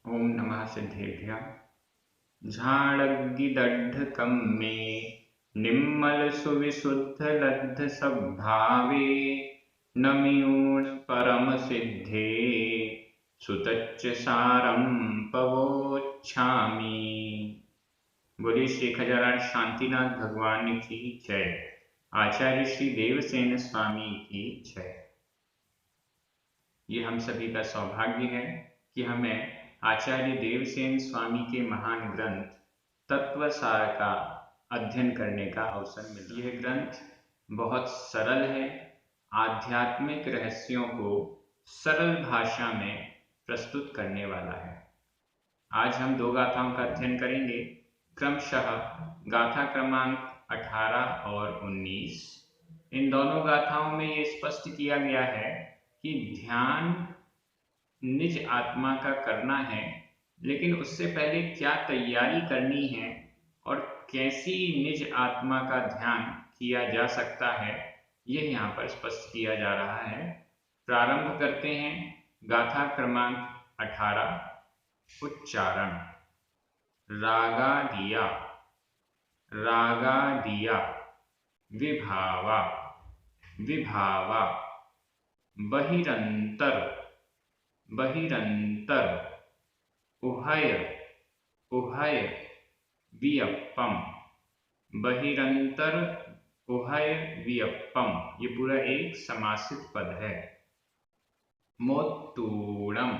ओम नमः सिद्धेभ्यः। झाडग्गिदड्ढकं मे निम्मलसुविशुद्धलब्धसद्भावे नम्यूणपरमसिद्धे सुतच्च सारं पवोच्छामि। बोलिए श्री खजाराज शांतिनाथ भगवान की जय। आचार्य श्री देवसेन स्वामी की जय। ये हम सभी का सौभाग्य है कि हमें आचार्य देवसेन स्वामी के महान ग्रंथ तत्वसार का अध्ययन करने का अवसर मिला। यह ग्रंथ बहुत सरल है, आध्यात्मिक रहस्यों को सरल भाषा में प्रस्तुत करने वाला है। आज हम दो गाथाओं का अध्ययन करेंगे, क्रमशः गाथा क्रमांक 18 और 19। इन दोनों गाथाओं में ये स्पष्ट किया गया है कि ध्यान निज आत्मा का करना है, लेकिन उससे पहले क्या तैयारी करनी है और कैसी निज आत्मा का ध्यान किया जा सकता है, यह यहाँ पर स्पष्ट किया जा रहा है। प्रारंभ करते हैं गाथा क्रमांक 18। उच्चारण। रागादिया, रागादिया, विभावा, विभावा, बहिरंतर, बहिरंतर, उभय, उभय, वियप्पम, बहिरंतर उभय वियप्पम। ये पूरा एक समासित पद है। मोत्तूणम,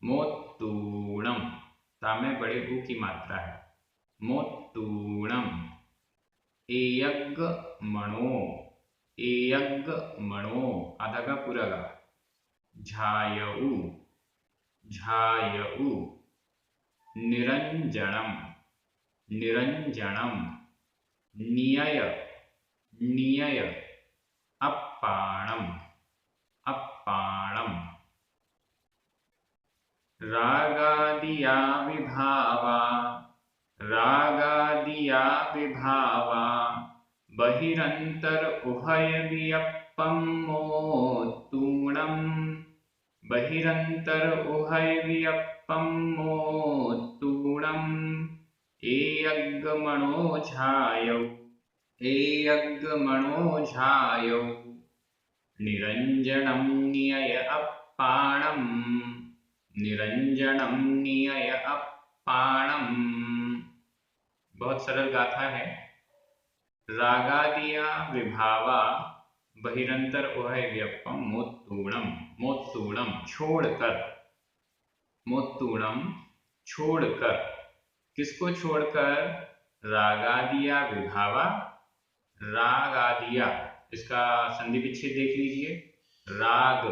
मोत्तूणम, ता में बड़े ऊ की मात्रा है। मोत्तूणम। एयग्मणो, एयग्मणो, आधा का पूरा गा। झायऊ, झायऊ, निरंजनम, निरंजनम, नियय, नियय, अप्पाणम, अप्पाणम। रागादिया विभावा, रागादिया विभावा, बहिरंतर उभय वियप्पम मोत्तूणम, बहिरंतर उभय वियप्पम मोत्तूणम। एयग्मणो झायौ, एयग्मणो झायौ, निरंजनम नियय अप्पाणम, निरंजनम नियय अप्पाणम। बहुत सरल गाथा है। रागादिया विभावा, बहिरंतर उभय व्यप्पम मोत्तूणम, मोत्तूणम छोड़कर, मोत्तूणम छोड़कर, किसको छोड़कर? रागादिया विभावा, रागादिया, इसका संधि विच्छेद देख लीजिए। राग,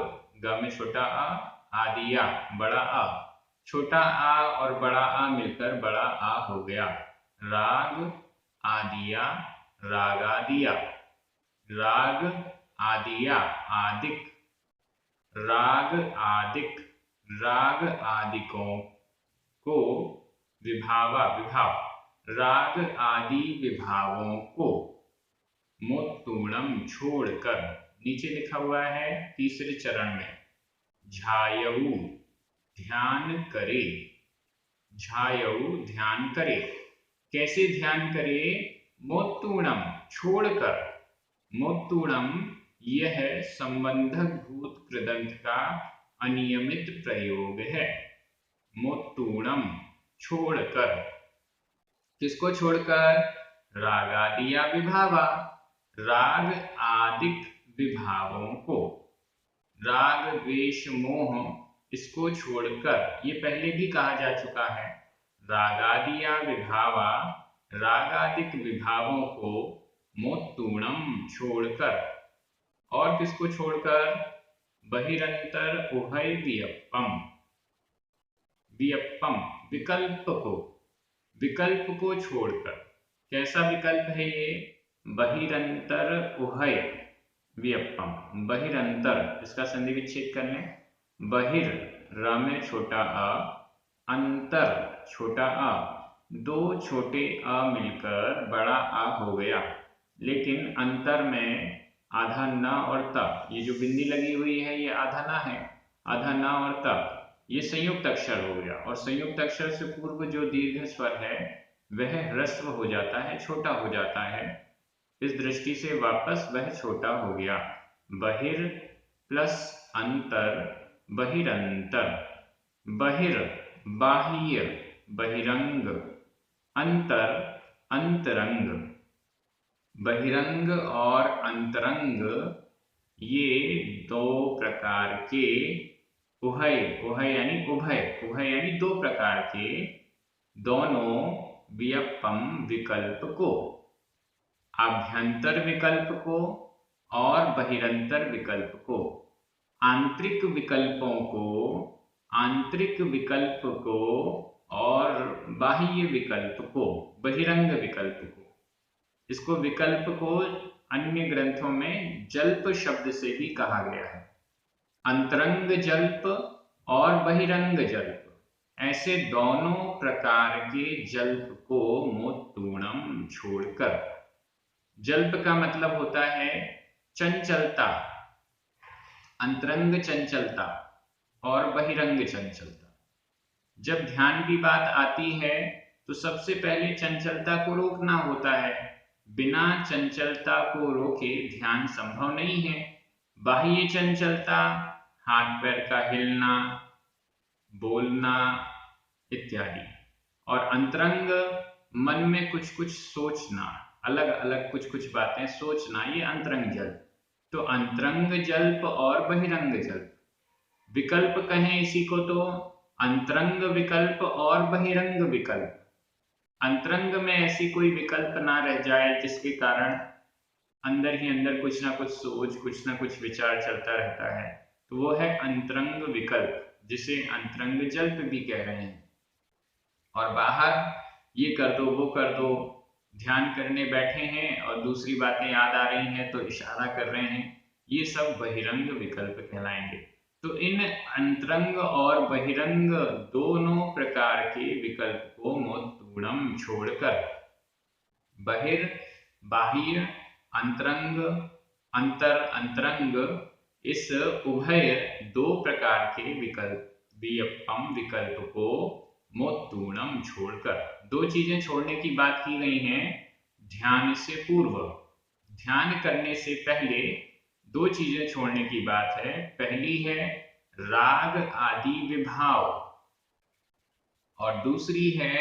ग में छोटा आ, आदिया बड़ा आ, छोटा आ और बड़ा आ मिलकर बड़ा आ हो गया। राग आदिया, रागादिया, राग आदिया, आदिक, राग आदिक, राग आदिकों को, विभावा विभाव, राग आदि विभावों को, मोत्तूणम छोड़कर, नीचे लिखा हुआ है तीसरे चरण में, झायऊ ध्यान करे, झायऊ ध्यान करे। कैसे ध्यान करे? मोत्तूणम छोड़कर। मोत्तूणम यह संबंधक भूत कृदंत का अनियमित प्रयोग है। मोत्तूणम छोड़कर, किसको छोड़कर? रागादिया विभावा, राग आदिक विभावों को, राग द्वेष मोह इसको छोड़कर। ये पहले भी कहा जा चुका है। रागादिया विभावा, रागादिक विभावों को मोत्तूणम छोड़कर। और किसको छोड़कर? बहिरंतर उभय वियप्पम, वियप्पम विकल्प को, विकल्प को छोड़कर। कैसा विकल्प है ये? बहिरंतर उभय वियप्पम, बहिरंतर, इसका संधि विच्छेद कर लें। बहिर, र में छोटा आ, अंतर छोटा आ, दो छोटे आ मिलकर बड़ा आ हो गया। लेकिन अंतर में आधा न और त, ये जो बिंदी लगी हुई है ये आधा न है, आधा न और त, ये संयुक्त अक्षर हो गया, और संयुक्त अक्षर से पूर्व जो दीर्घ स्वर है वह ह्रस्व हो जाता है, छोटा हो जाता है। इस दृष्टि से वापस वह छोटा हो गया। बहिर प्लस अंतर, बहिरंतर। बहिर बाह्य, बहिरंग। अंतर अंतरंग। बहिरंग और अंतरंग ये दो प्रकार के उभय, उभय यानी उभय, उभय यानी दो प्रकार के दोनों व्युत्पम विकल्प को, आभ्यंतर विकल्प को और बहिरंतर विकल्प को, आंतरिक विकल्पों को, आंतरिक विकल्प को और बाह्य विकल्प को, बहिरंग विकल्प को। इसको विकल्प को अन्य ग्रंथों में जल्प शब्द से भी कहा गया है। अंतरंग जल्प और बहिरंग जल्प, ऐसे दोनों प्रकार के जल्प को मोत्तूणम छोड़कर। जल्प का मतलब होता है चंचलता, अंतरंग चंचलता और बहिरंग चंचलता। जब ध्यान की बात आती है तो सबसे पहले चंचलता को रोकना होता है। बिना चंचलता को रोके ध्यान संभव नहीं है। बाह्य चंचलता, हाथ पैर का हिलना, बोलना इत्यादि, और अंतरंग मन में कुछ कुछ सोचना, अलग अलग कुछ कुछ बातें सोचना, ये अंतरंग जल्प। तो अंतरंग जल्प और बहिरंग जल्प। विकल्प कहें इसी को तो अंतरंग विकल्प और बहिरंग विकल्प। अंतरंग में ऐसी कोई विकल्प ना रह जाए जिसके कारण अंदर ही अंदर कुछ ना कुछ सोच, कुछ ना कुछ विचार चलता रहता है, तो वो है अंतरंग विकल्प, जिसे अंतरंग जल्प भी कह रहे हैं। और बाहर ये कर दो, वो कर दो, ध्यान करने बैठे हैं और दूसरी बातें याद आ रही हैं तो इशारा कर रहे हैं, ये सब बहिरंग विकल्प कहलाएंगे। तो इन अंतरंग और बहिरंग दोनों प्रकार के विकल्प को मोत्तूणम छोड़कर बहिर बाह्य, अंतरंग अंतर अंतरंग, इस उभय दो प्रकार के विकल्प व्युत्पम विकल्प को मोत्तूणम छोड़कर। दो चीजें छोड़ने की बात की गई है ध्यान से पूर्व। ध्यान करने से पहले दो चीजें छोड़ने की बात है। पहली है राग आदि विभाव और दूसरी है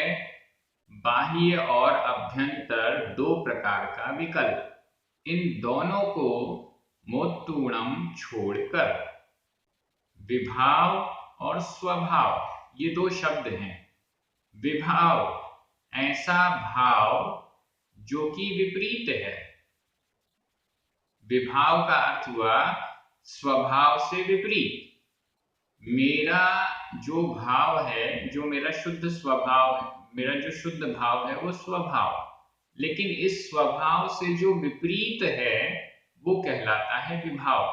बाह्य और अभ्यंतर दो प्रकार का विकल्प। इन दोनों को मोत्तूणम छोड़कर विभाव और स्वभाव, ये दो शब्द हैं। विभाव ऐसा भाव जो कि विपरीत है। विभाव का अर्थ हुआ स्वभाव से विपरीत। मेरा जो भाव है, जो मेरा शुद्ध स्वभाव है, मेरा जो शुद्ध भाव है वो स्वभाव, लेकिन इस स्वभाव से जो विपरीत है वो कहलाता है विभाव।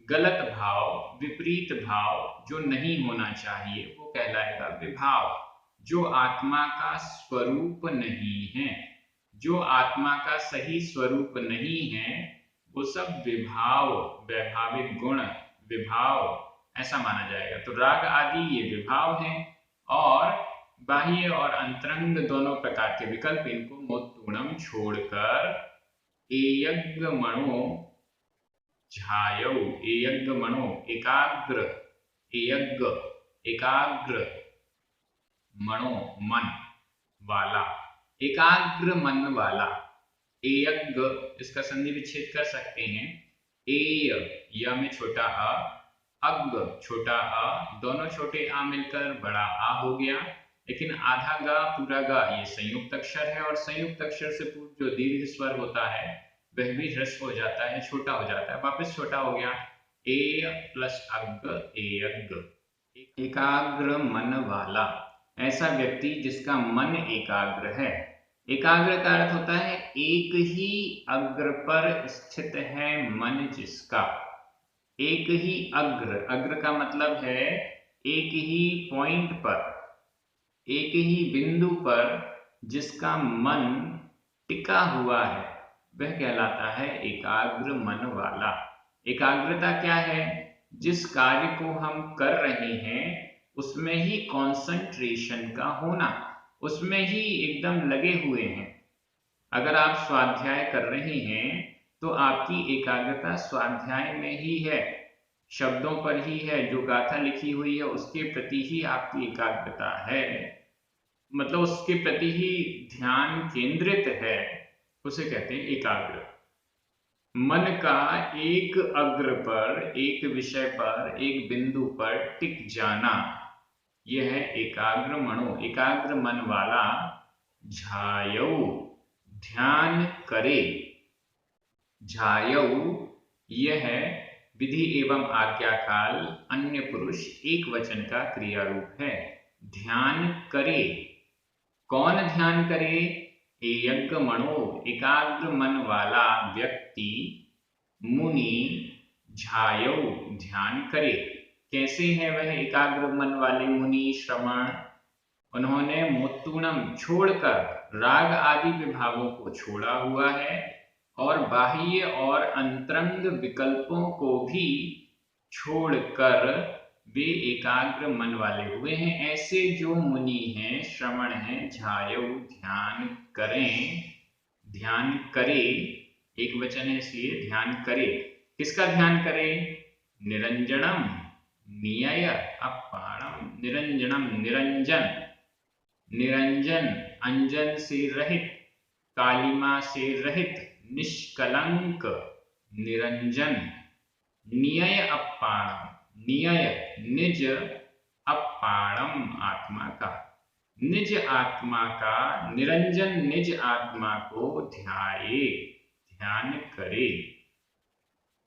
गलत भाव, विपरीत भाव जो नहीं होना चाहिए वो कहलाएगा विभाव। जो आत्मा का स्वरूप नहीं है, जो आत्मा का सही स्वरूप नहीं है, वो सब विभाव, वैभाविक गुण, विभाव ऐसा माना जाएगा। तो राग आदि ये विभाव हैं और बाह्य और अंतरंग दोनों प्रकार के विकल्प, इनको मोत्तूणम छोड़कर एयग्मणो ध्यायौ, एयग्मणो एकाग्र, एयग्ग एकाग्र, मणो मन वाला, एकाग्र मन वाला। एयग्ग इसका संधि विच्छेद कर सकते हैं। एय य में छोटा अ, अग्ग छोटा अ, दोनों छोटे आ मिलकर बड़ा आ हो गया। लेकिन आधा गा पूरा गा ये संयुक्त अक्षर है, और संयुक्त अक्षर से पूर्व जो दीर्घ स्वर होता है वह भी ह्रस्व हो जाता है, छोटा हो जाता है, वापस छोटा हो गया। ए प्लस अग्ग, एयग्ग। एकाग्र मन वाला, ऐसा व्यक्ति जिसका मन एकाग्र है। एकाग्र का अर्थ होता है एक ही अग्र पर स्थित है मन जिसका। एक ही अग्र, अग्र का मतलब है एक ही पॉइंट पर, एक ही बिंदु पर जिसका मन टिका हुआ है वह कहलाता है एकाग्र मन वाला। एकाग्रता क्या है? जिस कार्य को हम कर रहे हैं उसमें ही कंसंट्रेशन का होना, उसमें ही एकदम लगे हुए हैं। अगर आप स्वाध्याय कर रहे हैं तो आपकी एकाग्रता स्वाध्याय में ही है, शब्दों पर ही है, जो गाथा लिखी हुई है उसके प्रति ही आपकी एकाग्रता है, मतलब उसके प्रति ही ध्यान केंद्रित है, उसे कहते हैं एकाग्र। मन का एक अग्र पर, एक विषय पर, एक बिंदु पर टिक जाना, यह है एकाग्र मनो, एकाग्र मन वाला। झायौ, ध्यान करे। झायौ, यह है विधि एवं आज्ञा काल अन्य पुरुष एक वचन का क्रिया रूप है। ध्यान करे, कौन ध्यान करे? यज्ञ मनो, एकाग्र मन वाला व्यक्ति, मुनि, झायौ, ध्यान करे। कैसे है वह एकाग्र मन वाले मुनि श्रमण? उन्होंने मुत्तुणम, छोड़कर, राग आदि विभागों को छोड़ा हुआ है और बाह्य और अंतरंग विकल्पों को भी छोड़कर वे एकाग्र मन वाले हुए हैं। ऐसे जो मुनि हैं, श्रमण हैं, झायौ, ध्यान करें, ध्यान करे, एक वचन है इसलिए ध्यान करे। किसका ध्यान करे? निरंजनम, नियय अपाणम, निरंजनम, निरंजन, निरंजन, अंजन से रहित, कालिमा से रहित, निष्कलंक, निरंजन। नियय अपाणम, नियय निज, अपाणम आत्मा का, निज आत्मा का, निरंजन निज आत्मा को ध्याये, ध्यान करे।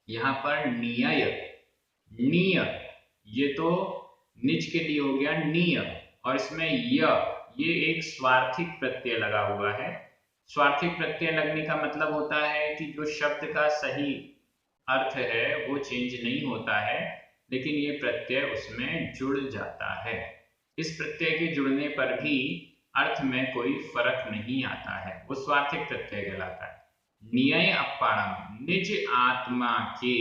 यहां पर नियय, निय, ये तो निज के लिए हो गया निय, और इसमें ये एक स्वार्थिक प्रत्यय लगा हुआ है। स्वार्थिक प्रत्यय लगने का मतलब होता है कि जो शब्द का सही अर्थ है वो चेंज नहीं होता है, लेकिन ये प्रत्यय उसमें जुड़ जाता है। इस प्रत्यय के जुड़ने पर भी अर्थ में कोई फर्क नहीं आता है, वो स्वार्थिक प्रत्यय कहलाता है। नियय अपाणम, निज आत्मा के,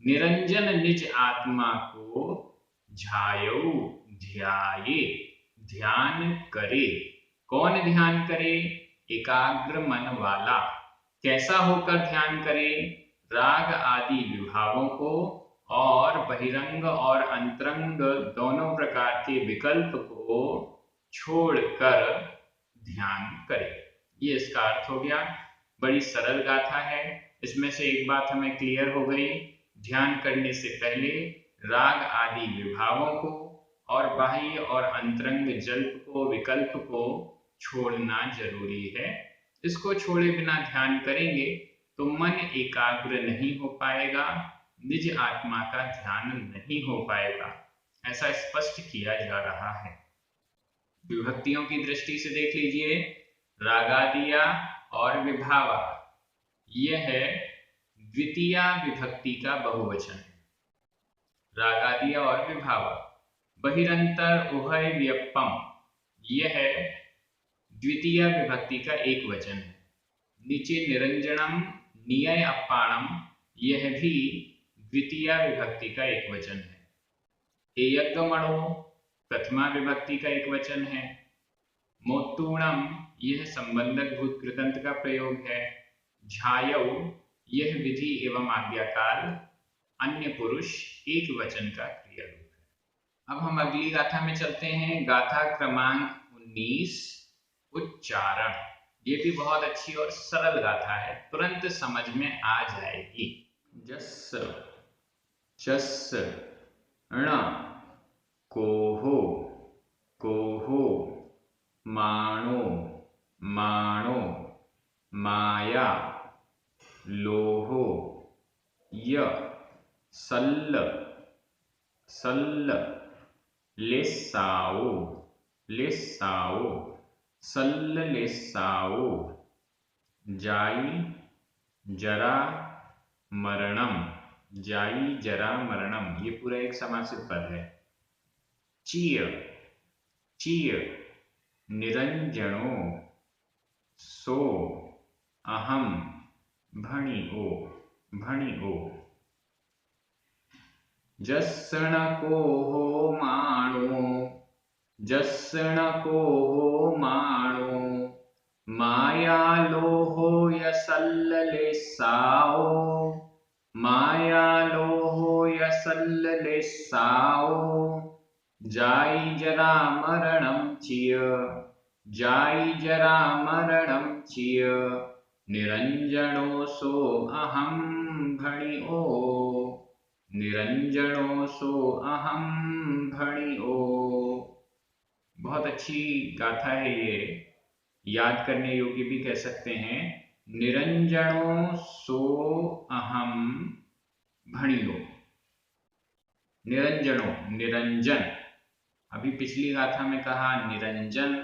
निरंजन निज आत्मा को झायौ, ध्याये, ध्यान करे। कौन ध्यान करे? एकाग्र मन वाला। कैसा होकर ध्यान करे? राग आदि विभागों को और बहिरंग और अंतरंग दोनों प्रकार के विकल्प को छोड़कर ध्यान करे। ये इसका अर्थ हो गया। बड़ी सरल गाथा है। इसमें से एक बात हमें क्लियर हो गई, ध्यान करने से पहले राग आदि विभागों को और बाह्य और अंतरंग जल्प को, विकल्प को छोड़ना जरूरी है। इसको छोड़े बिना ध्यान करेंगे तो मन एकाग्र नहीं हो पाएगा, निज आत्मा का ध्यान नहीं हो पाएगा, ऐसा स्पष्ट किया जा रहा है। विभक्तियों की दृष्टि से देख लीजिए, रागादिया और विभावा, यह है द्वितीया विभक्ति का बहुवचन है। रागादिया और विभावा। बहिरंतर उभय व्यपम, यह है द्वितीया विभक्ति का एक वचन है। नीचे निरंजनम, नियय अपाणम, यह भी द्वितीया विभक्ति का एक वचन है। एयज्ञमणो प्रथमा विभक्ति का एक वचन है। मोत्तूणम, यह संबंधक भूत कृतंत का प्रयोग है। झायौ, यह विधि एवं आज्ञाकाल अन्य पुरुष एक वचन का क्रिया रूप है। अब हम अगली गाथा में चलते हैं। गाथा क्रमांक 19, उच्चारण। ये भी बहुत अच्छी और सरल गाथा है, तुरंत समझ में आ जाएगी। जस, चस, ण, कोहो, कोहो, माणो, माणो, माया, लोहो, य, सल्ल, सल्ल, लेसाओ, लेसाओ, सल्ल लेसाओ, जाई, जरा, मरणम, जाई, जरा, मरणम, ये पूरा एक समासित पद है। चीय, चीय, निरंजनो, सो, अहम, भणिओ, भणिओ, जस्सण को हो माणो, जस्सण को हो माणो, माया लोहो यसल्लले साओ, माया लोहो यसल्लले साओ, जाई जरा मरणम चिय, जाई जरा मरणम चिय, निरंजनो सो अहम भणिओ, निरंजनो सो अहम भणिओ। बहुत अच्छी गाथा है ये, याद करने योग्य भी कह सकते हैं। निरंजनो सो अहम भणिओ, निरंजनो, निरंजन। अभी पिछली गाथा में कहा निरंजन,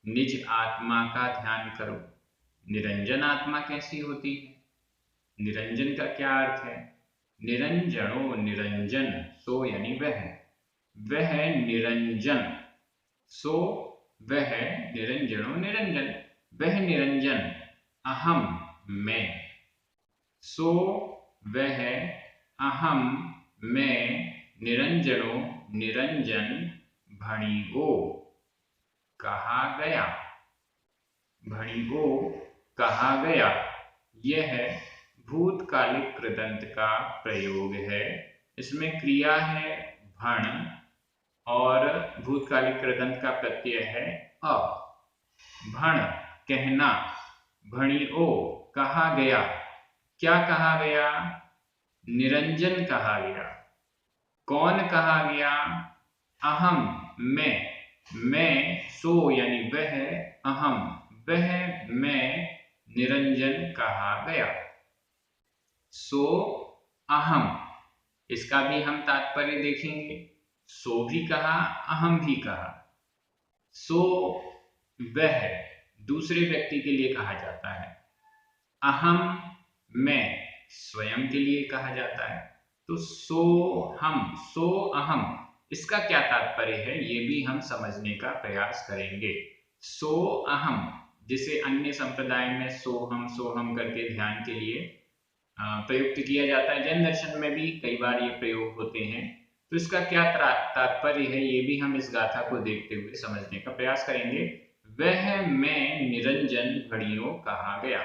निज आत्मा का ध्यान करो। निरंजन आत्मा कैसी होती है? निरंजन का क्या अर्थ है? निरंजनो, निरंजन, सो यानी वह, वह निरंजन, सो वह, निरंजनो निरंजन, वह निरंजन, अहम मैं, सो वह, अहम मैं, निरंजनो निरंजन, भणिओ कहा गया, भणिओ कहा गया। यह भूतकालिक कृदंत का प्रयोग है। इसमें क्रिया है भण और भूतकालिक कृदंत का प्रत्यय है अ। भण कहना, भणिओ कहा गया। क्या कहा गया? निरंजन कहा गया। कौन कहा गया? अहम मैं, सो यानी वह, अहम वह, मैं, निरंजन कहा गया। सो अहम, इसका भी हम तात्पर्य देखेंगे। सो भी कहा, अहम भी कहा। सो वह दूसरे व्यक्ति के लिए कहा जाता है, अहम मैं स्वयं के लिए कहा जाता है। तो सो हम, सो अहम, इसका क्या तात्पर्य है ये भी हम समझने का प्रयास करेंगे। सो अहम, जिसे अन्य संप्रदाय में सोहम करके ध्यान के लिए प्रयुक्त किया जाता है। जैन दर्शन में भी कई बार ये प्रयोग होते हैं। तो इसका क्या तात्पर्य है ये भी हम इस गाथा को देखते हुए समझने का प्रयास करेंगे। वह मैं निरंजन भणिओ कहा गया।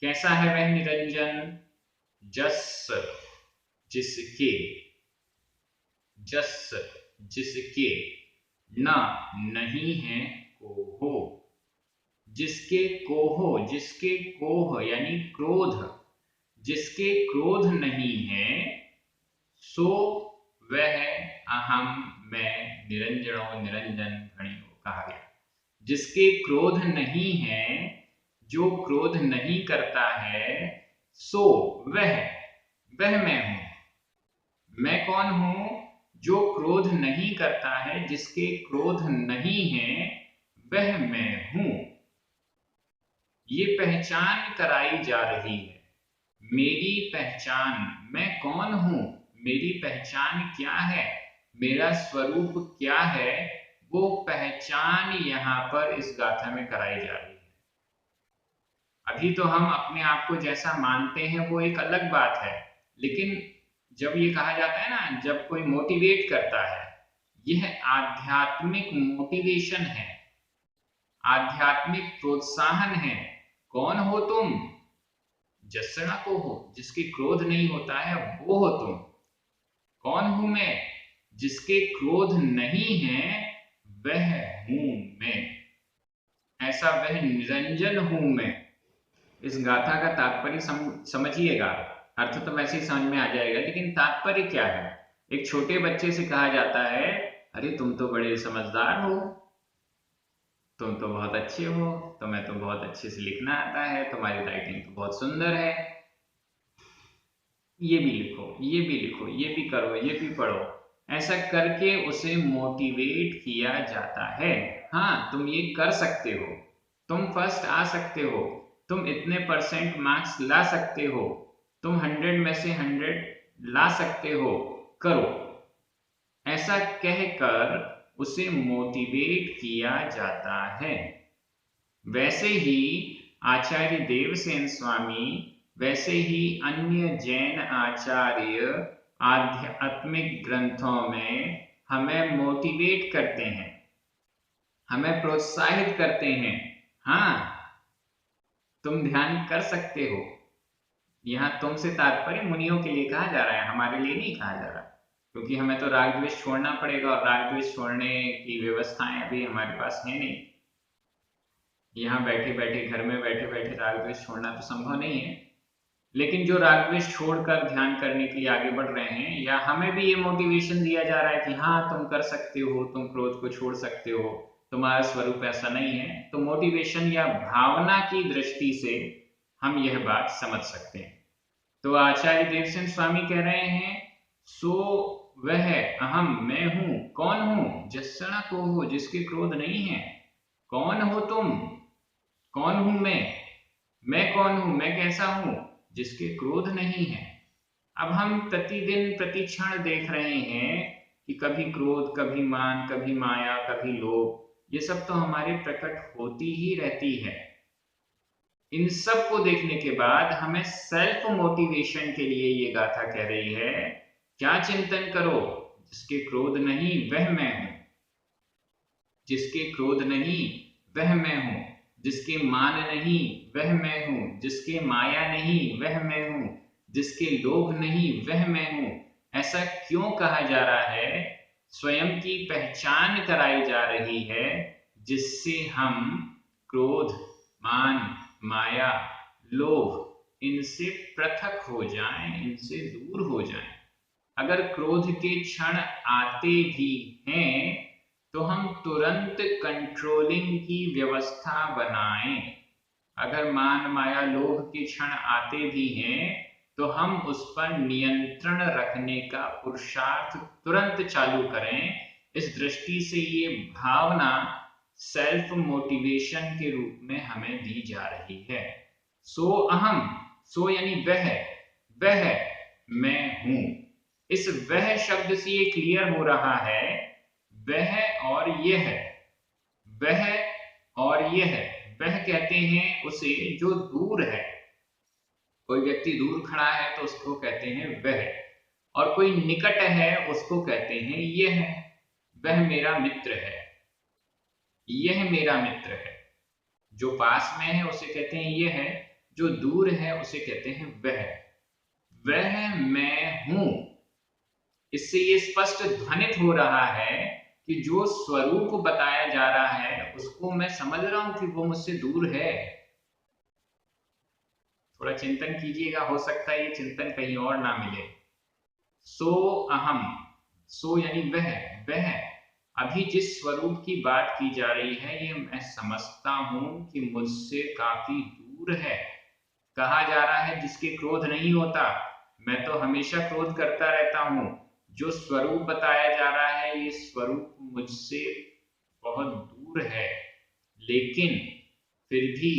कैसा है वह निरंजन? जस जिसके, जस जिसके, न नहीं है कोहो, जिसके कोहो, जिसके कोह यानी क्रोध, जिसके क्रोध नहीं है, सो वह अहम मैं निरंजनो निरंजन भणिओ कहा गया। जिसके क्रोध नहीं है, जो क्रोध नहीं करता है, सो वह मैं हूं। मैं कौन हूं? जो क्रोध नहीं करता है, जिसके क्रोध नहीं है, वह मैं हूं। ये पहचान कराई जा रही है। मेरी पहचान, मैं कौन हूं, मेरी पहचान क्या है, मेरा स्वरूप क्या है, वो पहचान यहां पर इस गाथा में कराई जा रही है। अभी तो हम अपने आप को जैसा मानते हैं वो एक अलग बात है, लेकिन जब ये कहा जाता है ना, जब कोई मोटिवेट करता है, यह आध्यात्मिक मोटिवेशन है, आध्यात्मिक प्रोत्साहन है। कौन हो तुम? जस्सणा को हो, जिसके क्रोध नहीं होता है वो हो तुम। कौन हूं मैं? जिसके क्रोध नहीं है वह हूं मैं। ऐसा वह निरंजन हूं मैं। इस गाथा का तात्पर्य समझिएगा। अर्थ तो वैसे ही समझ में आ जाएगा, लेकिन तात्पर्य क्या है? एक छोटे बच्चे से कहा जाता है, अरे तुम तो बड़े समझदार हो, तुम तो बहुत अच्छे हो, तुम्हें तो बहुत अच्छे से लिखना आता है, तुम्हारी राइटिंग तो बहुत सुंदर है, ये भी लिखो, ये भी लिखो, ये भी करो, ये भी पढ़ो। ऐसा करके उसे मोटिवेट किया जाता है। हाँ, तुम ये कर सकते हो, तुम फर्स्ट आ सकते हो, तुम इतने % मार्क्स ला सकते हो, तुम 100 में से 100 ला सकते हो, करो। ऐसा कहकर उसे मोटिवेट किया जाता है। वैसे ही आचार्य देवसेन स्वामी, वैसे ही अन्य जैन आचार्य आध्यात्मिक ग्रंथों में हमें मोटिवेट करते हैं, हमें प्रोत्साहित करते हैं। हाँ, तुम ध्यान कर सकते हो। यहाँ तुमसे तात्पर्य मुनियों के लिए कहा जा रहा है, हमारे लिए नहीं कहा जा रहा, क्योंकि हमें तो राग द्वेष छोड़ना पड़ेगा और राग द्वेष छोड़ने की व्यवस्थाएं अभी हमारे पास है नहीं। यहाँ बैठे बैठे, घर में बैठे बैठे राग द्वेष छोड़ना तो संभव नहीं है। लेकिन जो राग द्वेष छोड़कर ध्यान करने के लिए आगे बढ़ रहे हैं, या हमें भी ये मोटिवेशन दिया जा रहा है कि हाँ तुम कर सकते हो, तुम क्रोध को छोड़ सकते हो, तुम्हारा स्वरूप ऐसा नहीं है, तो मोटिवेशन या भावना की दृष्टि से हम यह बात समझ सकते हैं। तो आचार्य देवसेन स्वामी कह रहे हैं, सो वह अहम मैं हूं। कौन हूं? जस्सण को हो, जिसके क्रोध नहीं है। कौन हो तुम? कौन हूं मैं कौन हूं, मैं कैसा हूं? जिसके क्रोध नहीं है। अब हम प्रतिदिन प्रतिक्षण देख रहे हैं कि कभी क्रोध, कभी मान, कभी माया, कभी लोभ, ये सब तो हमारे प्रकट होती ही रहती है। इन सब को देखने के बाद हमें सेल्फ मोटिवेशन के लिए ये गाथा कह रही है, क्या चिंतन करो? जिसके क्रोध नहीं वह मैं हूं, जिसके क्रोध नहीं वह मैं हूं, जिसके मान नहीं वह मैं हूं, जिसके माया नहीं वह मैं हूं, जिसके लोभ नहीं वह मैं हूं। ऐसा क्यों कहा जा रहा है? स्वयं की पहचान कराई जा रही है, जिससे हम क्रोध, मान, माया, लोभ इनसे पृथक हो जाएं, इनसे दूर हो जाएं। अगर क्रोध के क्षण आते भी हैं तो हम तुरंत कंट्रोलिंग की व्यवस्था बनाएं। अगर मान, माया, लोभ के क्षण आते भी हैं तो हम उस पर नियंत्रण रखने का पुरुषार्थ तुरंत चालू करें। इस दृष्टि से ये भावना सेल्फ मोटिवेशन के रूप में हमें दी जा रही है। सो अहम, सो यानी वह मैं हूं। इस वह शब्द से ये क्लियर हो रहा है, वह और यह, वह और यह। वह कहते हैं उसे जो दूर है। कोई व्यक्ति दूर खड़ा है तो उसको कहते हैं वह, और कोई निकट है उसको कहते हैं यह। वह मेरा मित्र है, यह मेरा मित्र है। जो पास में है उसे कहते हैं यह है, जो दूर है उसे कहते हैं वह मैं हूं। इससे ये स्पष्ट ध्वनित हो रहा है कि जो स्वरूप बताया जा रहा है उसको मैं समझ रहा हूं कि वो मुझसे दूर है। थोड़ा चिंतन कीजिएगा, हो सकता है ये चिंतन कहीं और ना मिले। सो अहम, सो यानी वह अभी जिस स्वरूप की बात की जा रही है ये मैं समझता हूं कि मुझसे काफी दूर है। कहा जा रहा है जिसके क्रोध नहीं होता, मैं तो हमेशा क्रोध करता रहता हूं। जो स्वरूप बताया जा रहा है ये स्वरूप मुझसे बहुत दूर है, लेकिन फिर भी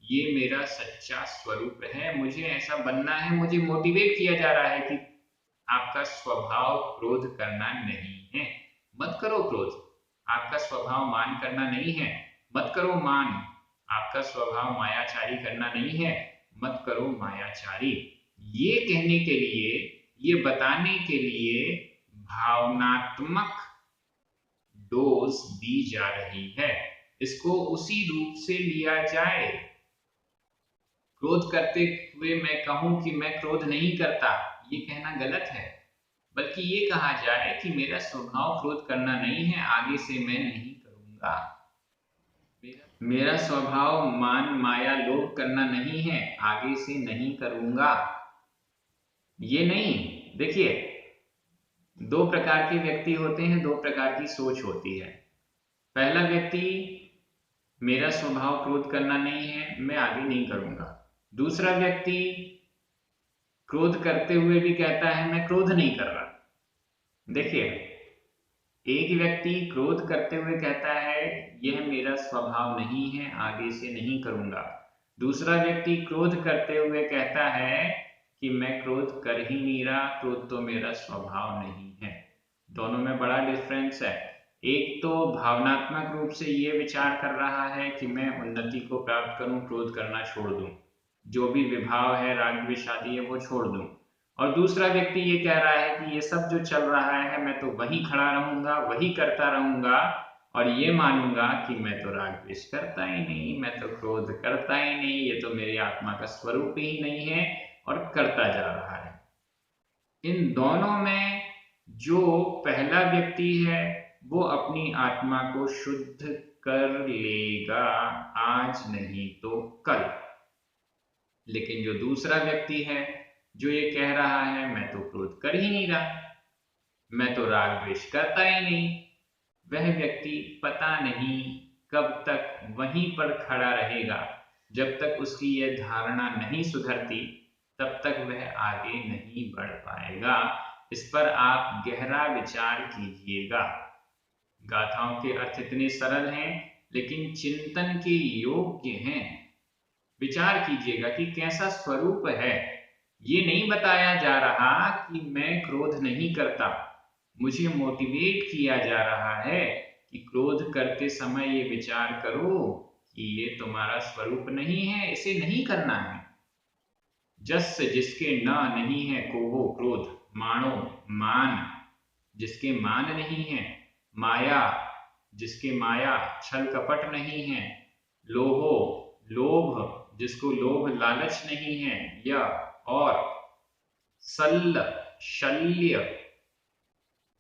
ये मेरा सच्चा स्वरूप है। मुझे ऐसा बनना है, मुझे मोटिवेट किया जा रहा है कि आपका स्वभाव क्रोध करना नहीं है, मत करो क्रोध। आपका स्वभाव मान करना नहीं है, मत करो मान। आपका स्वभाव मायाचारी करना नहीं है, मत करो मायाचारी। ये कहने के लिए, ये बताने के लिए भावनात्मक डोज दी जा रही है। इसको उसी रूप से लिया जाए। क्रोध करते हुए मैं कहूं कि मैं क्रोध नहीं करता, ये कहना गलत है। बल्कि ये कहा जाए कि मेरा स्वभाव क्रोध करना नहीं है, आगे से मैं नहीं करूंगा। मेरा स्वभाव मान, माया, लोभ करना नहीं है, आगे से नहीं करूंगा। ये नहीं, देखिए दो प्रकार के व्यक्ति होते हैं, दो प्रकार की सोच होती है। पहला व्यक्ति, मेरा स्वभाव क्रोध करना नहीं है, मैं आगे नहीं करूंगा। दूसरा व्यक्ति क्रोध करते हुए भी कहता है मैं क्रोध नहीं कर रहा। देखिए, एक व्यक्ति क्रोध करते हुए कहता है यह मेरा स्वभाव नहीं है, आगे से नहीं करूंगा। दूसरा व्यक्ति क्रोध करते हुए कहता है कि मैं क्रोध कर ही नहीं रहा, क्रोध तो मेरा स्वभाव नहीं है। दोनों में बड़ा डिफरेंस है। एक तो भावनात्मक रूप से ये विचार कर रहा है कि मैं उन्नति को प्राप्त करूं, क्रोध करना छोड़ दूं, जो भी विभाव है, राग द्वेष आदि है वो छोड़ दूं। और दूसरा व्यक्ति ये कह रहा है कि ये सब जो चल रहा है मैं तो वहीं खड़ा रहूंगा, वही करता रहूंगा और ये मानूंगा कि मैं तो राग द्वेष करता ही नहीं, मैं तो क्रोध करता ही नहीं, ये तो मेरी आत्मा का स्वरूप ही नहीं है और करता जा रहा है। इन दोनों में जो पहला व्यक्ति है वो अपनी आत्मा को शुद्ध कर लेगा, आज नहीं तो कल। लेकिन जो दूसरा व्यक्ति है जो ये कह रहा है मैं तो क्रोध कर ही नहीं रहा, मैं तो राग द्वेष करता ही नहीं, वह व्यक्ति पता नहीं कब तक वहीं पर खड़ा रहेगा। जब तक उसकी यह धारणा नहीं सुधरती तब तक वह आगे नहीं बढ़ पाएगा। इस पर आप गहरा विचार कीजिएगा। गाथाओं के अर्थ इतने सरल हैं लेकिन चिंतन के योग्य हैं। विचार कीजिएगा कि कैसा स्वरूप है। ये नहीं बताया जा रहा कि मैं क्रोध नहीं करता, मुझे मोटिवेट किया जा रहा है कि क्रोध करते समय ये विचार करो कि ये तुम्हारा स्वरूप नहीं है, इसे नहीं करना है। जस जिसके न नहीं है कोहो क्रोध, मानो मान जिसके मान नहीं है, माया जिसके माया छल कपट नहीं है, लोहो लोभ जिसको लोभ लालच नहीं है, या और सल्ल शल्य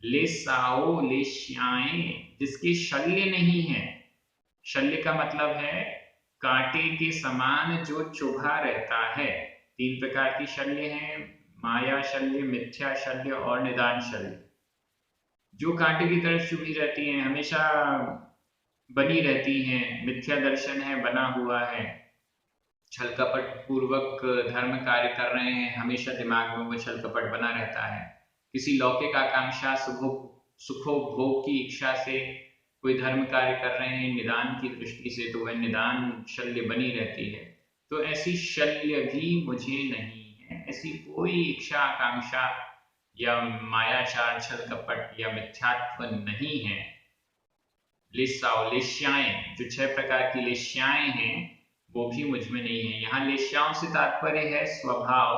लेसाओ लेश्याएं जिसके शल्य नहीं है। शल्य का मतलब है कांटे के समान जो चुभा रहता है। 3 प्रकार की शल्य हैं, माया शल्य, मिथ्या शल्य और निदान शल्य। जो कांटे की तरह चुभी रहती हैं, हमेशा बनी रहती हैं, मिथ्या दर्शन है, बना हुआ है, छल कपट पूर्वक धर्म कार्य कर रहे हैं, हमेशा दिमाग में वो छल कपट बना रहता है। किसी लौकिक आकांक्षा सुखोपभोग की इच्छा से कोई धर्म कार्य कर रहे हैं निदान की दृष्टि से, तो वह निदान शल्य बनी रहती है। तो ऐसी शल्य भी मुझे नहीं है, ऐसी कोई इच्छा आकांक्षा या मायाचार छल कपट या मिथ्यात्व नहीं है। लेश्याएं जो 6 प्रकार की लेश्याएं हैं वो भी मुझ में नहीं है। यहाँ लेश्याओं से तात्पर्य है स्वभाव,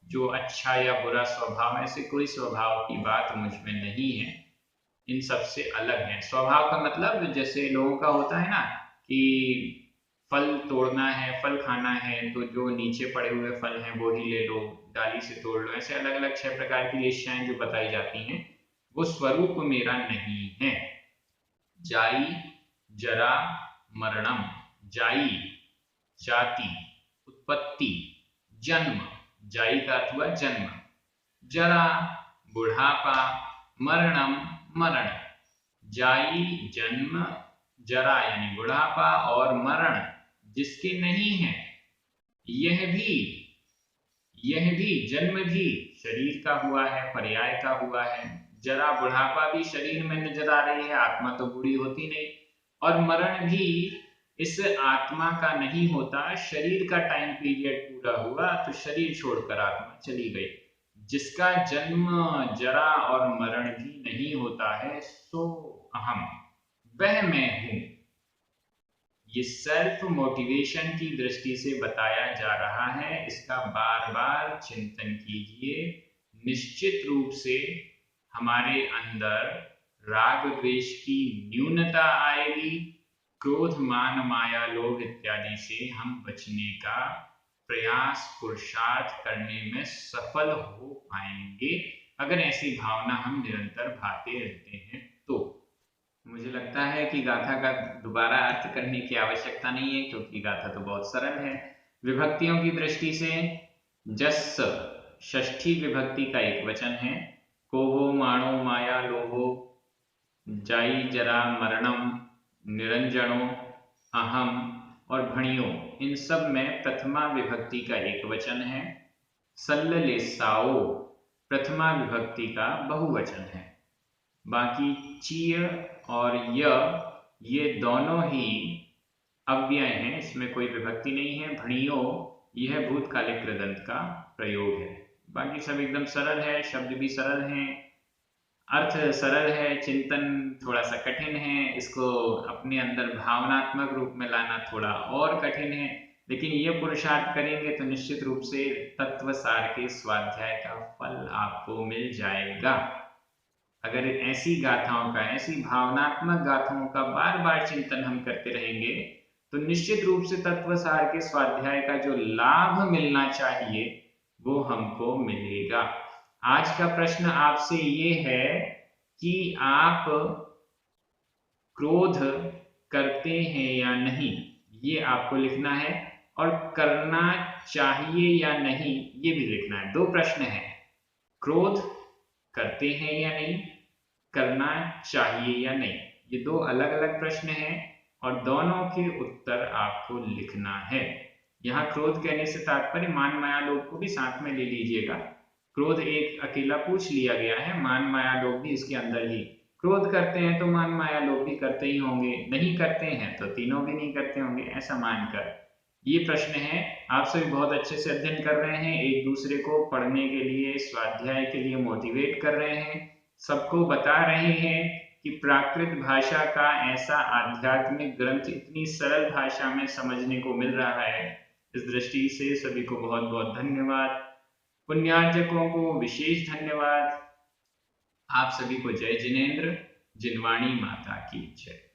जो अच्छा या बुरा स्वभाव, ऐसे कोई स्वभाव की बात मुझ में नहीं है, इन सब से अलग है। स्वभाव का मतलब जैसे लोगों का होता है ना कि फल तोड़ना है, फल खाना है तो जो नीचे पड़े हुए फल हैं वो ही ले लो, डाली से तोड़ लो, ऐसे अलग अलग 6 प्रकार की लेश्याएं जो बताई जाती हैं वो स्वरूप मेरा नहीं है। जाई जरा मरणम, जाई जाति, उत्पत्ति, जन्म, जाई का अर्थ हुआ जन्म, जरा बुढ़ापा, मरणम मरण। जाई जन्म, जरा यानी बुढ़ापा और मरण जिसके नहीं है, यह भी जन्म भी शरीर का हुआ है, पर्याय का हुआ है। जरा बुढ़ापा भी शरीर में नजर आ रही है, आत्मा तो बूढ़ी होती नहीं, और मरण भी इस आत्मा का नहीं होता, शरीर का टाइम पीरियड पूरा हुआ तो शरीर छोड़कर आत्मा चली गई। जिसका जन्म जरा और मरण भी नहीं होता है सो अहम, वह मैं हूं। ये सेल्फ मोटिवेशन की दृष्टि से बताया जा रहा है, इसका बार बार चिंतन कीजिए। निश्चित रूप से हमारे अंदर राग द्वेष की न्यूनता आएगी, क्रोध मान माया लोभ इत्यादि से हम बचने का प्रयास पुरुषार्थ करने में सफल हो पाएंगे अगर ऐसी भावना हम निरंतर भाते रहते हैं। तो मुझे लगता है कि गाथा का दोबारा अर्थ करने की आवश्यकता नहीं है क्योंकि गाथा तो बहुत सरल है। विभक्तियों की दृष्टि से जस षष्ठी विभक्ति का एक वचन है, कोहो माणो माया लोहो, जाई जरा मरणम, निरंजनो, अहम और भणियो, इन सब में प्रथमा विभक्ति का एक वचन है। सल्ललेसाओ प्रथमा विभक्ति का बहुवचन है। बाकी चीय और य ये दोनों ही अव्यय हैं, इसमें कोई विभक्ति नहीं है। भणियो यह भूतकालिक कृदंत का प्रयोग है। बाकी सब एकदम सरल है, शब्द भी सरल हैं, अर्थ सरल है, चिंतन थोड़ा सा कठिन है, इसको अपने अंदर भावनात्मक रूप में लाना थोड़ा और कठिन है। लेकिन ये पुरुषार्थ करेंगे तो निश्चित रूप से तत्वसार के स्वाध्याय का फल आपको मिल जाएगा। अगर ऐसी गाथाओं का, ऐसी भावनात्मक गाथाओं का बार बार चिंतन हम करते रहेंगे तो निश्चित रूप से तत्वसार के स्वाध्याय का जो लाभ मिलना चाहिए वो हमको मिलेगा। आज का प्रश्न आपसे ये है कि आप क्रोध करते हैं या नहीं, ये आपको लिखना है, और करना चाहिए या नहीं ये भी लिखना है। दो प्रश्न हैं, क्रोध करते हैं या नहीं, करना चाहिए या नहीं, ये दो अलग अलग प्रश्न हैं और दोनों के उत्तर आपको लिखना है। यहाँ क्रोध कहने से तात्पर्य मान माया लोग को भी साथ में ले लीजिएगा। क्रोध एक अकेला पूछ लिया गया है, मान माया लोग भी इसके अंदर ही। क्रोध करते हैं तो मान माया लोग भी करते ही होंगे, नहीं करते हैं तो तीनों भी नहीं करते होंगे, ऐसा मानकर ये प्रश्न है। आप सभी बहुत अच्छे से अध्ययन कर रहे हैं, एक दूसरे को पढ़ने के लिए, स्वाध्याय के लिए मोटिवेट कर रहे हैं, सबको बता रहे हैं कि प्राकृत भाषा का ऐसा आध्यात्मिक ग्रंथ इतनी सरल भाषा में समझने को मिल रहा है। इस दृष्टि से सभी को बहुत बहुत धन्यवाद। पुण्यार्जकों को विशेष धन्यवाद। आप सभी को जय जिनेन्द्र। जिनवाणी माता की जय।